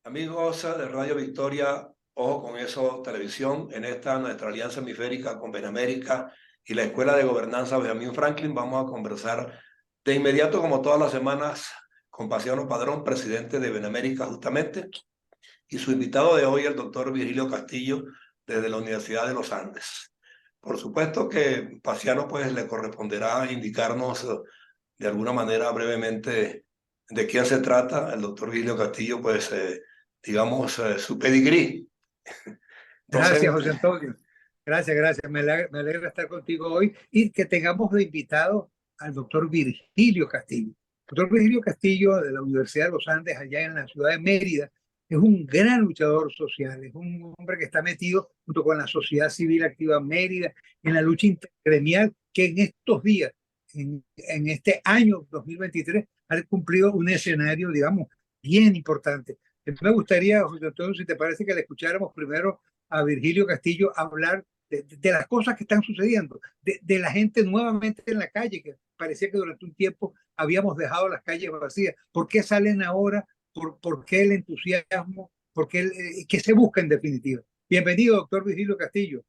Amigos de Radio Victoria, ojo con eso, televisión, en esta nuestra alianza hemisférica con Benamérica y la Escuela de Gobernanza Benjamin Franklin, vamos a conversar de inmediato, como todas las semanas, con Paciano Padrón, presidente de Benamérica justamente, y su invitado de hoy, el doctor Virgilio Castillo, desde la Universidad de los Andes. Por supuesto que Paciano pues le corresponderá indicarnos de alguna manera brevemente de quién se trata. El doctor Virgilio Castillo pues digamos su pedigrí Gracias, docente. José Antonio. Gracias. Me alegra estar contigo hoy y que tengamos de invitado al doctor Virgilio Castillo. El doctor Virgilio Castillo de la Universidad de los Andes, allá en la ciudad de Mérida, es un gran luchador social, es un hombre que está metido junto con la sociedad civil activa Mérida en la lucha intergremial que en estos días, en este año 2023, ha cumplido un escenario, digamos, bien importante. Me gustaría, José Antonio, si te parece que le escucháramos primero a Virgilio Castillo hablar de las cosas que están sucediendo, de la gente nuevamente en la calle, que parecía que durante un tiempo habíamos dejado las calles vacías. ¿Por qué salen ahora? ¿Por qué el entusiasmo? ¿Qué se busca en definitiva? Bienvenido, doctor Virgilio Castillo.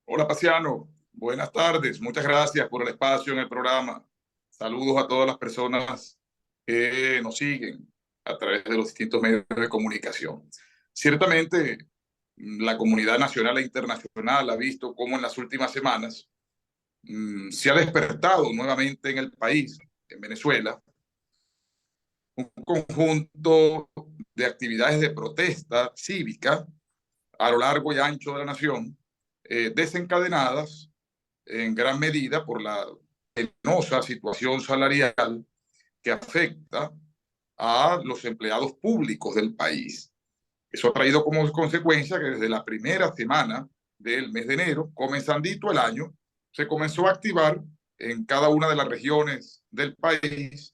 Hola, Paciano. Buenas tardes. Muchas gracias por el espacio en el programa. Saludos a todas las personas que nos siguen a través de los distintos medios de comunicación. Ciertamente, la comunidad nacional e internacional ha visto cómo en las últimas semanas se ha despertado nuevamente en el país, en Venezuela, un conjunto de actividades de protesta cívica a lo largo y ancho de la nación, desencadenadas en gran medida por la penosa situación salarial que afecta a los empleados públicos del país. Eso ha traído como consecuencia que desde la primera semana del mes de enero, comenzandito el año, se comenzó a activar en cada una de las regiones del país,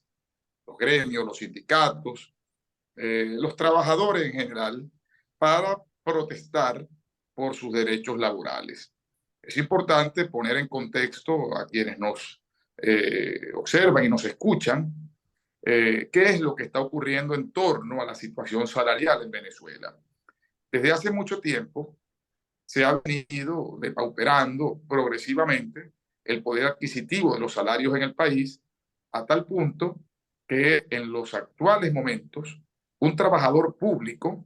los gremios, los sindicatos, los trabajadores en general, para protestar por sus derechos laborales. Es importante poner en contexto a quienes nos observan y nos escuchan qué es lo que está ocurriendo en torno a la situación salarial en Venezuela. Desde hace mucho tiempo se ha venido depauperando progresivamente el poder adquisitivo de los salarios en el país, a tal punto que en los actuales momentos un trabajador público,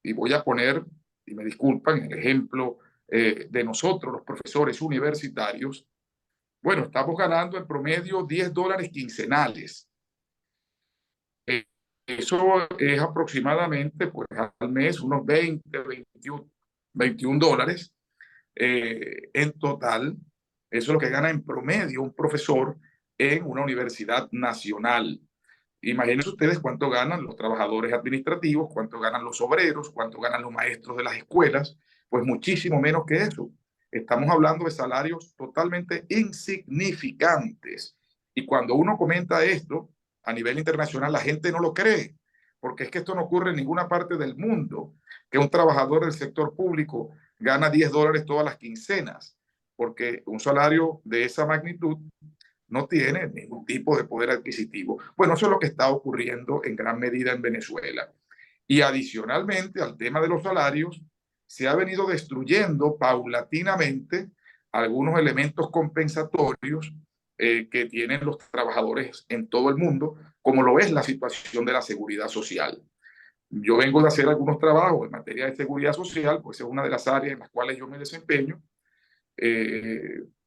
y voy a poner, y me disculpan, el ejemplo de nosotros, los profesores universitarios, bueno, estamos ganando en promedio $10 quincenales. Eso es aproximadamente, pues, al mes unos 20, 21 dólares. En total, eso es lo que gana en promedio un profesor en una universidad nacional. Imagínense ustedes cuánto ganan los trabajadores administrativos, cuánto ganan los obreros, cuánto ganan los maestros de las escuelas, pues muchísimo menos que eso. Estamos hablando de salarios totalmente insignificantes. Y cuando uno comenta esto a nivel internacional, la gente no lo cree, porque es que esto no ocurre en ninguna parte del mundo, que un trabajador del sector público gana $10 todas las quincenas, porque un salario de esa magnitud no tiene ningún tipo de poder adquisitivo. Bueno, eso es lo que está ocurriendo en gran medida en Venezuela. Y adicionalmente al tema de los salarios, se ha venido destruyendo paulatinamente algunos elementos compensatorios que tienen los trabajadores en todo el mundo, como lo es la situación de la seguridad social. Yo vengo de hacer algunos trabajos en materia de seguridad social, pues es una de las áreas en las cuales yo me desempeño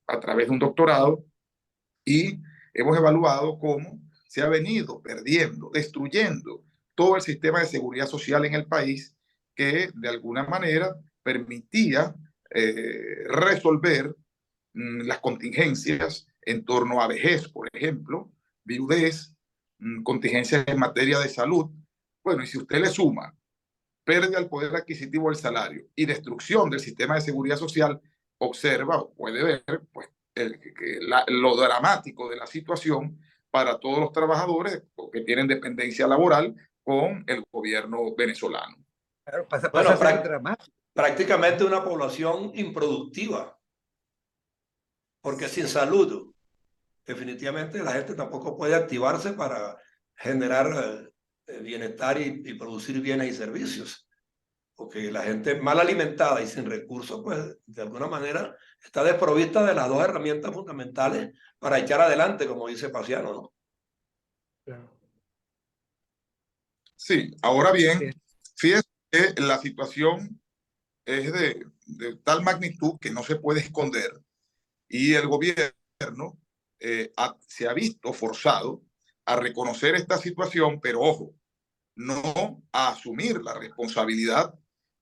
a través de un doctorado, y hemos evaluado cómo se ha venido perdiendo, destruyendo todo el sistema de seguridad social en el país que de alguna manera permitía resolver las contingencias en torno a vejez, por ejemplo, viudez, contingencias en materia de salud. Bueno, y si usted le suma pérdida del poder adquisitivo del salario y destrucción del sistema de seguridad social, observa o puede ver pues, lo dramático de la situación para todos los trabajadores que tienen dependencia laboral con el gobierno venezolano. Claro, pasa Bueno, a ser dramático. prácticamente una población improductiva, porque sin salud, definitivamente la gente tampoco puede activarse para generar bienestar y producir bienes y servicios. Porque la gente mal alimentada y sin recursos, pues de alguna manera está desprovista de las dos herramientas fundamentales para echar adelante, como dice Paciano, ¿no? Claro. Sí, ahora bien, Bien. fíjese que la situación es de tal magnitud que no se puede esconder y el gobierno se ha visto forzado a reconocer esta situación, pero ojo, no a asumir la responsabilidad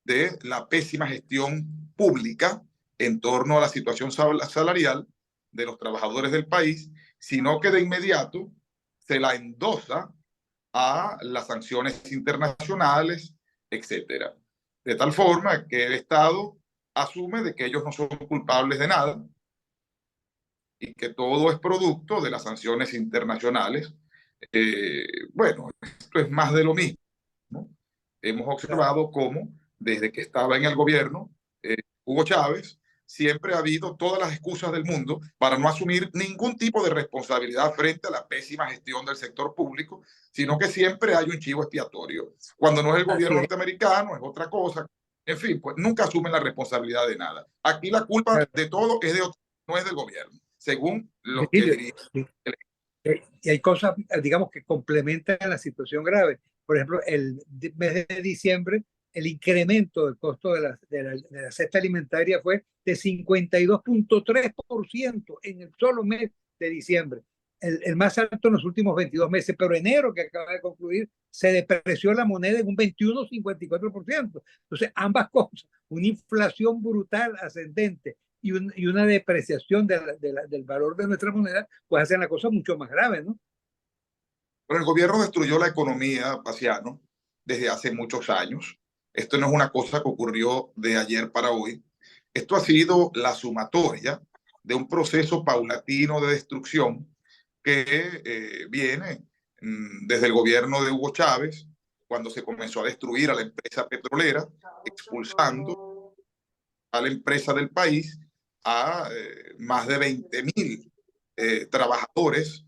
de la pésima gestión pública en torno a la situación salarial de los trabajadores del país, sino que de inmediato se la endosa a las sanciones internacionales, etcétera. De tal forma que el Estado asume de que ellos no son culpables de nada y que todo es producto de las sanciones internacionales. Bueno, esto es más de lo mismo, ¿no? Hemos observado cómo desde que estaba en el gobierno Hugo Chávez, siempre ha habido todas las excusas del mundo para no asumir ningún tipo de responsabilidad frente a la pésima gestión del sector público, sino que siempre hay un chivo expiatorio. Cuando no es el gobierno norteamericano, es otra cosa. En fin, pues nunca asumen la responsabilidad de nada. Aquí la culpa de todo es de otro, no es del gobierno, según los que dirigen. Y hay cosas, digamos, que complementan la situación grave. Por ejemplo, el mes de diciembre, el incremento del costo de la cesta alimentaria fue de 52.3% en el solo mes de diciembre. El más alto en los últimos 22 meses, pero enero, que acaba de concluir, se depreció la moneda en un 21,54%. Entonces, ambas cosas, una inflación brutal ascendente y una depreciación del valor de nuestra moneda, pues hacen la cosa mucho más grave, ¿no? Pero el gobierno destruyó la economía, Paciano, desde hace muchos años. Esto no es una cosa que ocurrió de ayer para hoy. Esto ha sido la sumatoria de un proceso paulatino de destrucción que viene desde el gobierno de Hugo Chávez, cuando se comenzó a destruir a la empresa petrolera, expulsando a la empresa del país a más de 20.000 trabajadores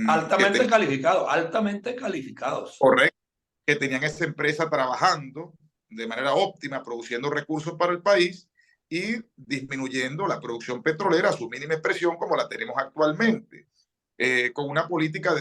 altamente calificados, altamente calificados. Correcto, que tenían esa empresa trabajando de manera óptima, produciendo recursos para el país y disminuyendo la producción petrolera a su mínima expresión como la tenemos actualmente, con una política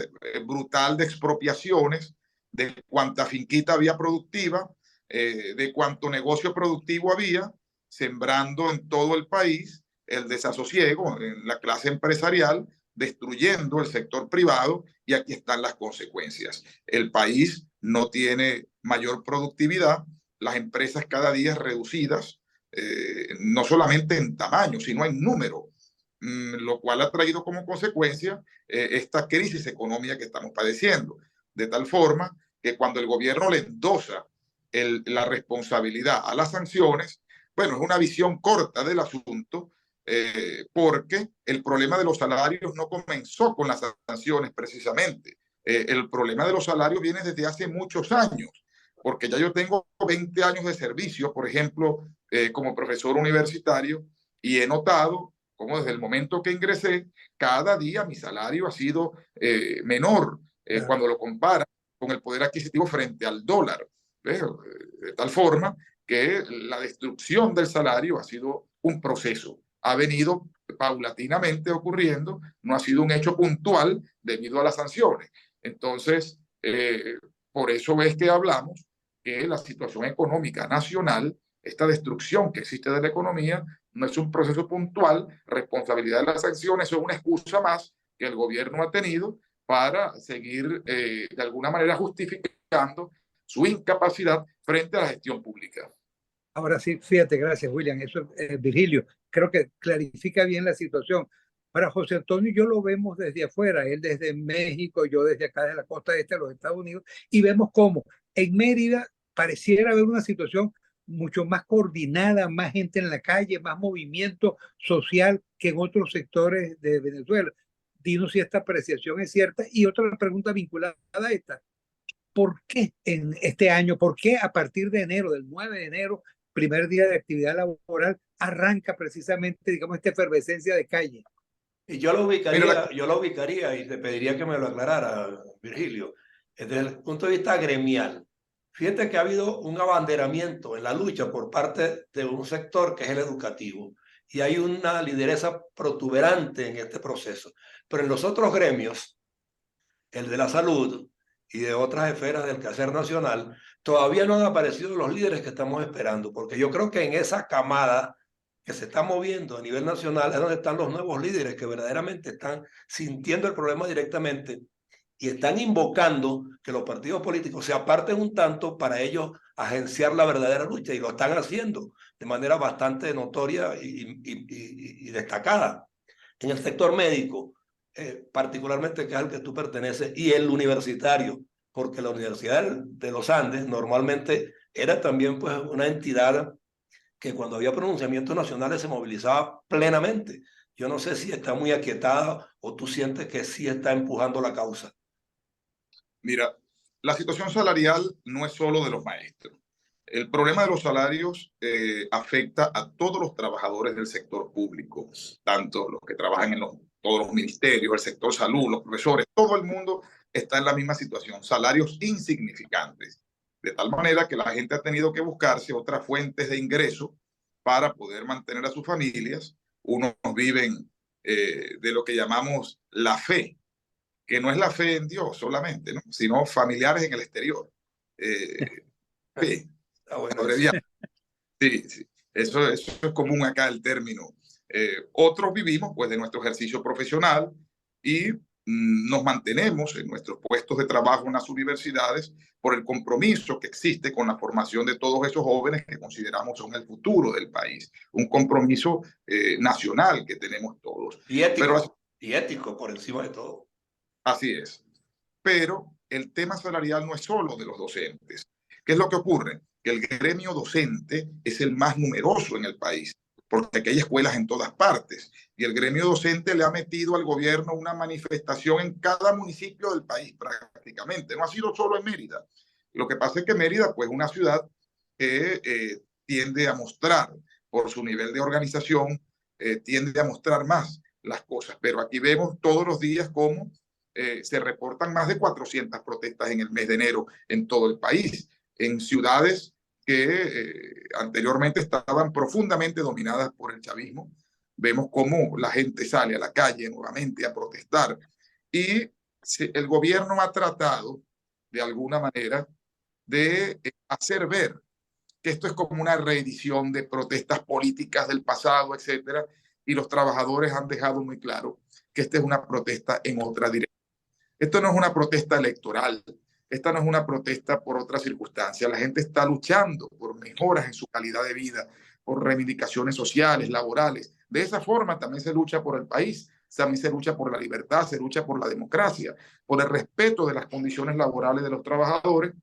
brutal de expropiaciones de cuánta finquita había productiva, de cuánto negocio productivo había, sembrando en todo el país el desasosiego en la clase empresarial, destruyendo el sector privado, y aquí están las consecuencias. El país no tiene mayor productividad, las empresas cada día reducidas, no solamente en tamaño, sino en número, lo cual ha traído como consecuencia esta crisis económica que estamos padeciendo. De tal forma que cuando el gobierno le endosa la responsabilidad a las sanciones, bueno, es una visión corta del asunto, porque el problema de los salarios no comenzó con las sanciones precisamente. El problema de los salarios viene desde hace muchos años, porque ya yo tengo 20 años de servicio, por ejemplo, como profesor universitario, y he notado cómo desde el momento que ingresé, cada día mi salario ha sido menor cuando lo compara con el poder adquisitivo frente al dólar. De tal forma que la destrucción del salario ha sido un proceso, ha venido paulatinamente ocurriendo, no ha sido un hecho puntual debido a las sanciones. Entonces, por eso es que hablamos que la situación económica nacional, esta destrucción que existe de la economía, no es un proceso puntual, responsabilidad de las sanciones, es una excusa más que el gobierno ha tenido para seguir de alguna manera justificando su incapacidad frente a la gestión pública. Ahora sí, fíjate, gracias, William. Eso, Virgilio, creo que clarifica bien la situación. Para José Antonio, yo lo vemos desde afuera, él desde México, yo desde acá de la costa este de los Estados Unidos, y vemos cómo en Mérida pareciera haber una situación mucho más coordinada, más gente en la calle, más movimiento social que en otros sectores de Venezuela. Dinos si esta apreciación es cierta. Y otra pregunta vinculada a esta: ¿por qué en este año, por qué a partir de enero, del 9 de enero, primer día de actividad laboral, arranca precisamente, digamos, esta efervescencia de calle? Y yo lo ubicaría y te pediría que me lo aclarara, Virgilio. desde el punto de vista gremial, fíjate que ha habido un abanderamiento en la lucha por parte de un sector que es el educativo, y hay una lideresa protuberante en este proceso. Pero en los otros gremios, el de la salud y de otras esferas del quehacer nacional, todavía no han aparecido los líderes que estamos esperando, porque yo creo que en esa camada que se está moviendo a nivel nacional es donde están los nuevos líderes que verdaderamente están sintiendo el problema directamente y están invocando que los partidos políticos se aparten un tanto para ellos agenciar la verdadera lucha, y lo están haciendo de manera bastante notoria y destacada. En el sector médico, particularmente, que es al que tú perteneces, y el universitario, porque la Universidad de los Andes normalmente era también pues una entidad que cuando había pronunciamientos nacionales se movilizaba plenamente. Yo no sé si está muy aquietada o tú sientes que sí está empujando la causa. Mira, la situación salarial no es solo de los maestros. El problema de los salarios afecta a todos los trabajadores del sector público, tanto los que trabajan en todos los ministerios, el sector salud, los profesores, todo el mundo está en la misma situación, salarios insignificantes, de tal manera que la gente ha tenido que buscarse otras fuentes de ingreso para poder mantener a sus familias. Unos viven de lo que llamamos la fe, que no es la fe en Dios solamente, ¿no? Sino familiares en el exterior. Fe. Bueno, sí, sí. Eso es común acá el término. Otros vivimos pues de nuestro ejercicio profesional y nos mantenemos en nuestros puestos de trabajo en las universidades por el compromiso que existe con la formación de todos esos jóvenes que consideramos son el futuro del país. Un compromiso nacional que tenemos todos. Y ético, y ético por encima de todo. Así es. Pero el tema salarial no es solo de los docentes. ¿Qué es lo que ocurre? Que el gremio docente es el más numeroso en el país, porque aquí hay escuelas en todas partes, y el gremio docente le ha metido al gobierno una manifestación en cada municipio del país prácticamente. No ha sido solo en Mérida. Lo que pasa es que Mérida, pues, es una ciudad que tiende a mostrar, por su nivel de organización, tiende a mostrar más las cosas. Pero aquí vemos todos los días cómo se reportan más de 400 protestas en el mes de enero en todo el país, en ciudades que anteriormente estaban profundamente dominadas por el chavismo. Vemos cómo la gente sale a la calle nuevamente a protestar, y el gobierno ha tratado de alguna manera de hacer ver que esto es como una reedición de protestas políticas del pasado, etcétera, y los trabajadores han dejado muy claro que esta es una protesta en otra dirección. Esto no es una protesta electoral, esta no es una protesta por otra circunstancia. La gente está luchando por mejoras en su calidad de vida, por reivindicaciones sociales, laborales. De esa forma también se lucha por el país, también se lucha por la libertad, se lucha por la democracia, por el respeto de las condiciones laborales de los trabajadores,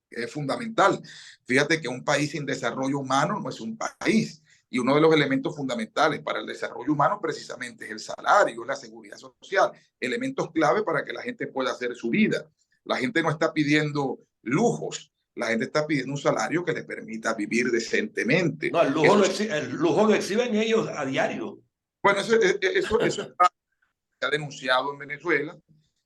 que es fundamental. Fíjate que un país sin desarrollo humano no es un país. Y uno de los elementos fundamentales para el desarrollo humano precisamente es el salario, la seguridad social, elementos clave para que la gente pueda hacer su vida. La gente no está pidiendo lujos, la gente está pidiendo un salario que le permita vivir decentemente. No, el lujo lo exhiben ellos a diario. Bueno, eso se ha denunciado en Venezuela,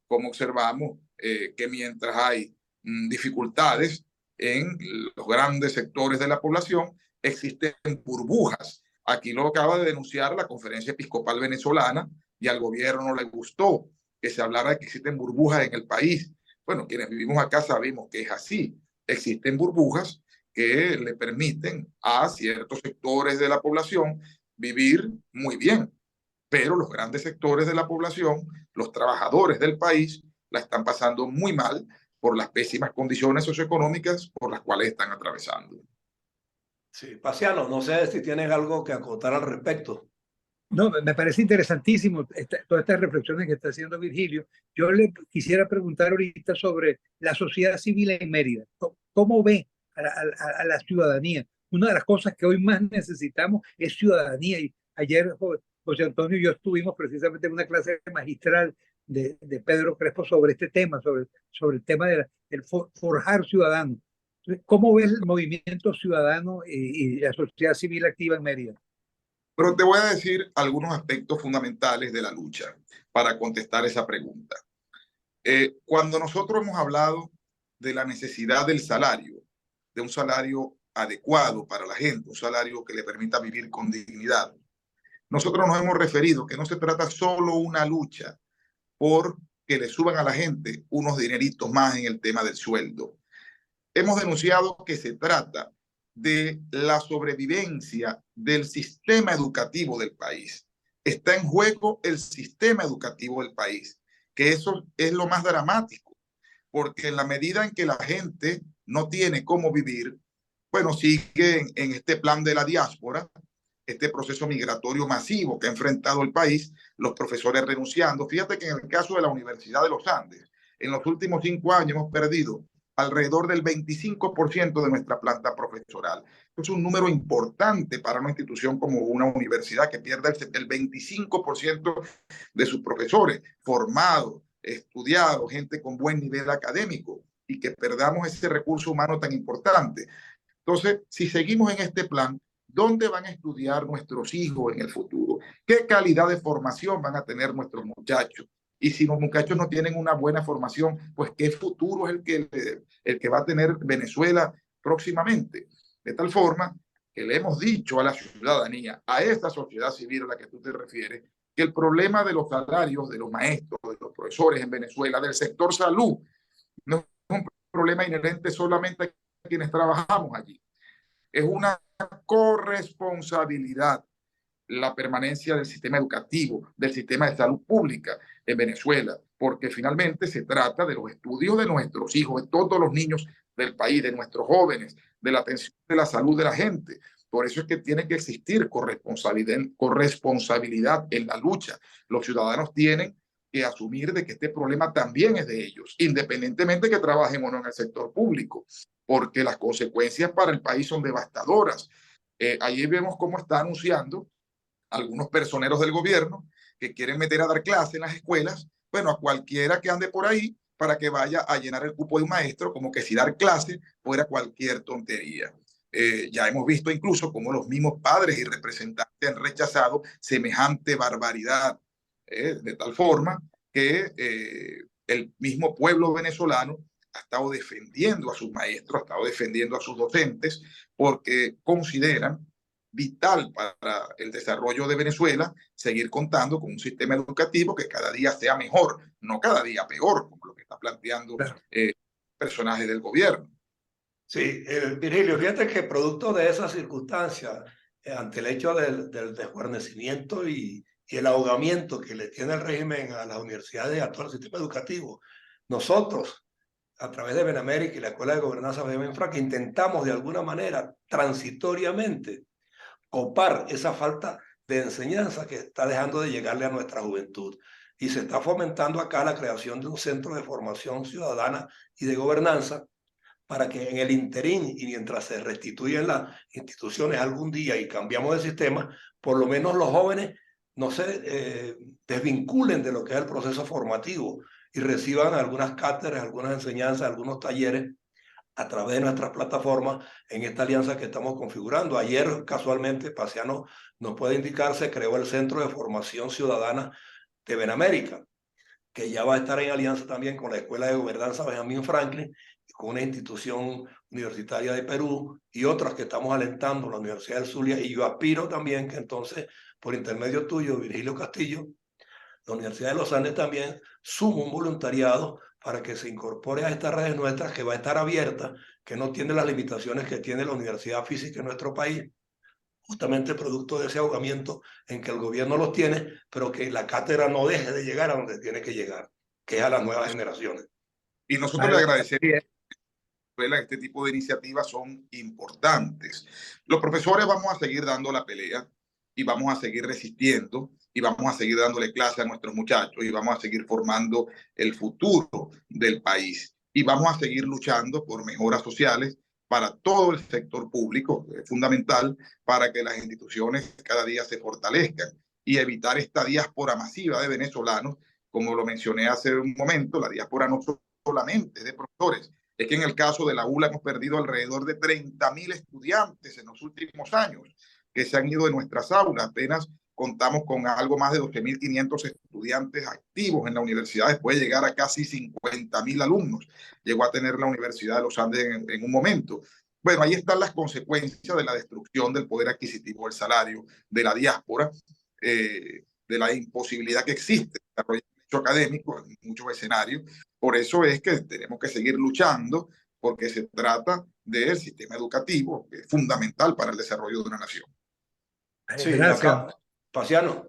como observamos que mientras hay dificultades en los grandes sectores de la población, existen burbujas. Aquí lo acaba de denunciar la Conferencia Episcopal Venezolana, y al gobierno no le gustó que se hablara de que existen burbujas en el país. Bueno, quienes vivimos acá sabemos que es así. Existen burbujas que le permiten a ciertos sectores de la población vivir muy bien, pero los grandes sectores de la población, los trabajadores del país, la están pasando muy mal por las pésimas condiciones socioeconómicas por las cuales están atravesando. Sí, Paciano, no sé si tienes algo que acotar al respecto. No, me parece interesantísimo todas estas reflexiones que está haciendo Virgilio. Yo le quisiera preguntar ahorita sobre la sociedad civil en Mérida. ¿Cómo ve a la ciudadanía? Una de las cosas que hoy más necesitamos es ciudadanía. Y ayer José Antonio y yo estuvimos precisamente en una clase magistral de Pedro Crespo sobre este tema, sobre el tema del forjar ciudadanos. ¿Cómo ves el movimiento ciudadano y la sociedad civil activa en Mérida? Pero te voy a decir algunos aspectos fundamentales de la lucha para contestar esa pregunta. Cuando nosotros hemos hablado de la necesidad del salario, de un salario adecuado para la gente, un salario que le permita vivir con dignidad. Nosotros nos hemos referido que no se trata solo una lucha por que le suban a la gente unos dineritos más en el tema del sueldo. Hemos denunciado que se trata de la sobrevivencia del sistema educativo del país. Está en juego el sistema educativo del país, que eso es lo más dramático, porque en la medida en que la gente no tiene cómo vivir, bueno, sigue en este plan de la diáspora, este proceso migratorio masivo que ha enfrentado el país, los profesores renunciando. Fíjate que en el caso de la Universidad de los Andes, en los últimos 5 años hemos perdido alrededor del 25% de nuestra planta profesoral. Es un número importante para una institución como una universidad que pierde el 25% de sus profesores formados, estudiados, gente con buen nivel académico, y que perdamos ese recurso humano tan importante. Entonces, si seguimos en este plan, ¿dónde van a estudiar nuestros hijos en el futuro? ¿Qué calidad de formación van a tener nuestros muchachos? Y si los muchachos no tienen una buena formación, pues ¿qué futuro es el que va a tener Venezuela próximamente? De tal forma que le hemos dicho a la ciudadanía, a esta sociedad civil a la que tú te refieres, que el problema de los salarios de los maestros, de los profesores en Venezuela, del sector salud, no es un problema inherente solamente a quienes trabajamos allí. Es una corresponsabilidad la permanencia del sistema educativo, del sistema de salud pública en Venezuela, porque finalmente se trata de los estudios de nuestros hijos, de todos los niños del país, de nuestros jóvenes, de la atención de la salud de la gente. Por eso es que tiene que existir corresponsabilidad en la lucha. Los ciudadanos tienen que asumir de que este problema también es de ellos, independientemente que trabajen o no en el sector público, porque las consecuencias para el país son devastadoras. Ahí vemos cómo está anunciando algunos personeros del gobierno que quieren meter a dar clase en las escuelas, bueno, a cualquiera que ande por ahí para que vaya a llenar el cupo de un maestro, como que si dar clase fuera cualquier tontería. Ya hemos visto incluso cómo los mismos padres y representantes han rechazado semejante barbaridad, de tal forma que el mismo pueblo venezolano ha estado defendiendo a sus maestros, ha estado defendiendo a sus docentes, porque consideran vital para el desarrollo de Venezuela seguir contando con un sistema educativo que cada día sea mejor, no cada día peor, como lo que está planteando personajes del gobierno. Sí, Virgilio, fíjate que producto de esas circunstancias, ante el hecho del desguarnecimiento y el ahogamiento que le tiene el régimen a las universidades y a todo el sistema educativo, nosotros, a través de Benamérica y la Escuela de Gobernanza Benjamín Franklin, intentamos de alguna manera, transitoriamente, copar esa falta de enseñanza que está dejando de llegarle a nuestra juventud. Y se está fomentando acá la creación de un centro de formación ciudadana y de gobernanza para que en el interín y mientras se restituyen las instituciones algún día y cambiamos de sistema, por lo menos los jóvenes no se desvinculen de lo que es el proceso formativo y reciban algunas cátedras, algunas enseñanzas, algunos talleres a través de nuestras plataformas en esta alianza que estamos configurando. Ayer, casualmente, Paciano nos puede indicar, se creó el Centro de Formación Ciudadana de Benamérica, que ya va a estar en alianza también con la Escuela de Gobernanza Benjamín Franklin, con una institución universitaria de Perú y otras que estamos alentando, la Universidad del Zulia, y yo aspiro también que entonces, por intermedio tuyo, Virgilio Castillo, la Universidad de los Andes también suma un voluntariado para que se incorpore a estas redes nuestras, que va a estar abierta, que no tiene las limitaciones que tiene la universidad física en nuestro país, justamente producto de ese ahogamiento en que el gobierno los tiene, pero que la cátedra no deje de llegar a donde tiene que llegar, que es a las nuevas generaciones. Y nosotros le agradecemos que este tipo de iniciativas son importantes. Los profesores vamos a seguir dando la pelea y vamos a seguir resistiendo y vamos a seguir dándole clase a nuestros muchachos y vamos a seguir formando el futuro del país y vamos a seguir luchando por mejoras sociales para todo el sector público, es fundamental para que las instituciones cada día se fortalezcan y evitar esta diáspora masiva de venezolanos, como lo mencioné hace un momento. La diáspora no solamente de profesores, es que en el caso de la ULA hemos perdido alrededor de 30.000 estudiantes en los últimos años que se han ido de nuestras aulas. Apenas contamos con algo más de 12.500 estudiantes activos en la universidad, puede llegar a casi 50.000 alumnos. Llegó a tener la Universidad de los Andes en un momento. Bueno, ahí están las consecuencias de la destrucción del poder adquisitivo, del salario, de la diáspora, de la imposibilidad que existe de desarrollar el hecho académico en muchos escenarios. Por eso es que tenemos que seguir luchando, porque se trata del sistema educativo, que es fundamental para el desarrollo de una nación. Sí, Gracias. acá, Paciano.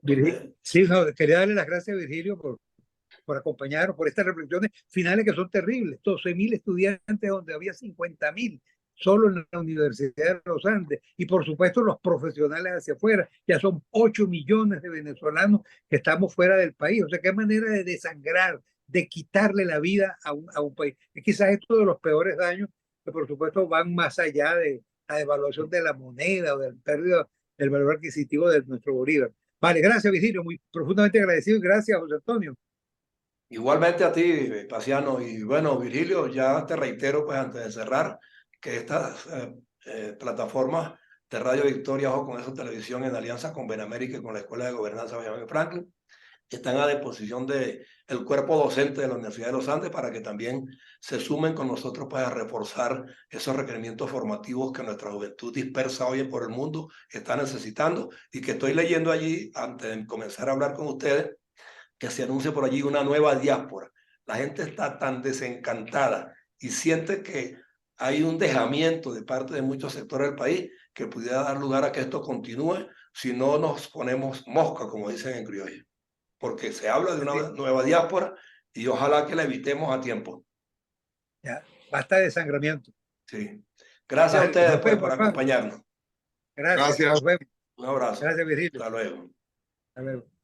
Sí, no, quería darle las gracias a Virgilio por acompañarnos, por estas reflexiones finales que son terribles. 12.000 estudiantes donde había 50.000 solo en la Universidad de los Andes. Y por supuesto los profesionales hacia afuera. Ya son 8 millones de venezolanos que estamos fuera del país. O sea, qué manera de desangrar, de quitarle la vida a un país. Es quizás esto de los peores daños, que por supuesto van más allá de la devaluación de la moneda o de la pérdida del valor adquisitivo de nuestro bolívar. Vale, gracias Virgilio, muy profundamente agradecido y gracias José Antonio. Igualmente a ti, Paciano. Y bueno, Virgilio, ya te reitero, pues antes de cerrar, que estas plataformas de Radio Victoria, Ojo con Eso Televisión, en alianza con Benamérica y con la Escuela de Gobernanza Benjamin Franklin, están a disposición del cuerpo docente de la Universidad de los Andes para que también se sumen con nosotros para reforzar esos requerimientos formativos que nuestra juventud dispersa hoy por el mundo está necesitando, y que estoy leyendo allí, antes de comenzar a hablar con ustedes, que se anuncia por allí una nueva diáspora. La gente está tan desencantada y siente que hay un dejamiento de parte de muchos sectores del país que pudiera dar lugar a que esto continúe si no nos ponemos mosca, como dicen en criollo. Porque se habla de una nueva diáspora y ojalá que la evitemos a tiempo. Ya, basta de desangramiento. Sí. Gracias a ustedes pues, por acompañarnos. Gracias. Nos vemos. Un abrazo. Gracias, Virgilio. Hasta luego. Hasta luego.